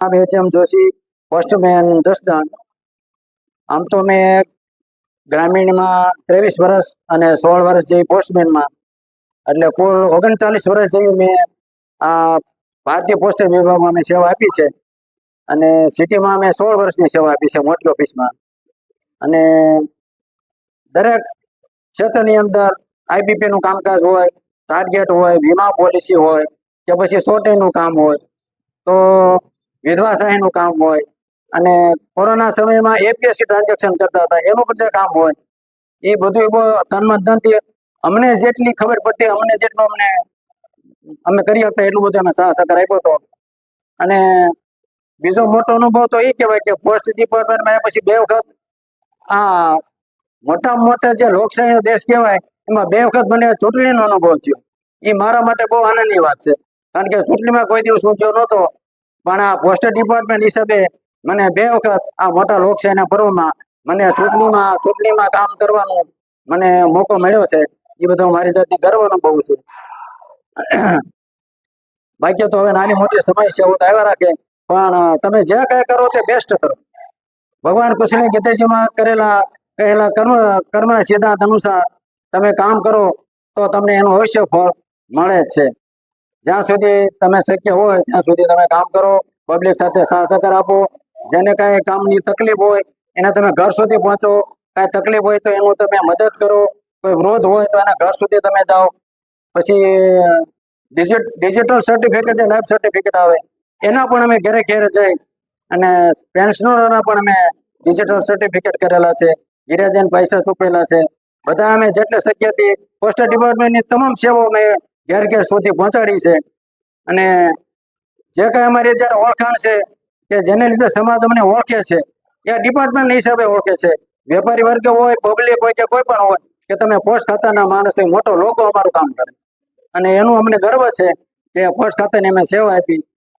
એચ.એમ. Joshi, postman Jasdan. આમ તો મેં ગ્રામીણમાં 23 વર્ષ અને 16 વર્ષ જેવી પોસ્ટમેનમાં, એટલે કુલ 39 વર્ષ જેવી મેં આ ભારતીય પોસ્ટલ વિભાગમાં મેં સેવા આપી છે. અને સિટીમાં મેં 16 વર્ષની સેવા આપી છે મોટી ઓફિસમાં. અને દરેક ક્ષેત્રની અંદર આઈબીપીનું કામકાજ હોય, ટાર્ગેટ હોય, વીમા પોલિસી હોય કે પછી સોટેનું કામ હોય, તો વિધવા સહાયનું કામ હોય, અને કોરોના સમયમાં એપીએસસી ટ્રાન્ઝેક્શન કરતા હતા એનું પણ જે કામ હોય, એ બધું ધનમાં ધનથી અમને જેટલી ખબર પડતી, અમને જેટલું અમે કરી શકતા એટલું બધું અમે સાહ સહકાર આપ્યો હતો. અને બીજો મોટો અનુભવ તો એ કહેવાય કે પોસ્ટ ડિપાર્ટમેન્ટમાં પછી 2 વખત આ મોટામાં મોટા જે લોકશાહીનો દેશ કહેવાય એમાં 2 વખત મને ચૂંટણીનો અનુભવ થયો. એ મારા માટે બહુ આનંદની વાત છે, કારણ કે ચૂંટણીમાં કોઈ દિવસ હું ગયો નહોતો, પણ આ પોસ્ટ ડિપાર્ટમેન્ટ હિસાબે મને 2 વખત આ મોટા લોકશાહીના પર્વમાં મને ચૂંટણીમાં કામ કરવાનો મને મોકો મળ્યો છે. એ બધો મારી જાતની ગર્વ અનુભવું છું. બાકી તો હવે નાની મોટી સમસ્યાઓ તો આવ્યા રાખે, પણ તમે જે કાંઈ કરો તે બેસ્ટ કરો. ભગવાન કૃષ્ણે ગીતાજીમાં કહેલા કર્મના સિદ્ધાંત અનુસાર તમે કામ કરો તો તમને એનું અવશ્ય ફળ મળે જ છે. જ્યાં સુધી તમે શક્ય હોય ત્યાં સુધી તમે કામ કરો, પબ્લિક સાથે સાહ સહકાર આપો. જેને કાંઈ કામની તકલીફ હોય એને તમે ઘર સુધી પહોંચો, કાંઈ તકલીફ હોય તો એનું તમે મદદ કરો, કોઈ વૃદ્ધ હોય તો એના ઘર સુધી તમે જાઓ. પછી ડિજિટલ સર્ટિફિકેટ, જે લાઈફ સર્ટિફિકેટ આવે એના પણ અમે ઘરે ઘરે જઈ અને પેન્શનરોના પણ અમે ડિજિટલ સર્ટિફિકેટ કરેલા છે, ઘરે જઈને પૈસા ચૂકવેલા છે. બધા અમે જેટલે શક્યથી પોસ્ટ ડિપાર્ટમેન્ટની તમામ સેવાઓ અમે ઘેર ઘેર સુધી પહોંચાડી છે. અને જે કાંઈ અમારી જ્યારે ઓળખાણ છે કે જેને લીધે સમાજ અમને ઓળખે છે, એ ડિપાર્ટમેન્ટ હિસાબે ઓળખે છે. વેપારી વર્ગ હોય, પબ્લિક હોય કે કોઈ પણ હોય, કે તમે પોસ્ટ ખાતાના માણસ હોય, મોટો લોકો અમારું કામ કરે. અને એનું અમને ગર્વ છે કે પોસ્ટ ખાતાની અમે સેવા આપી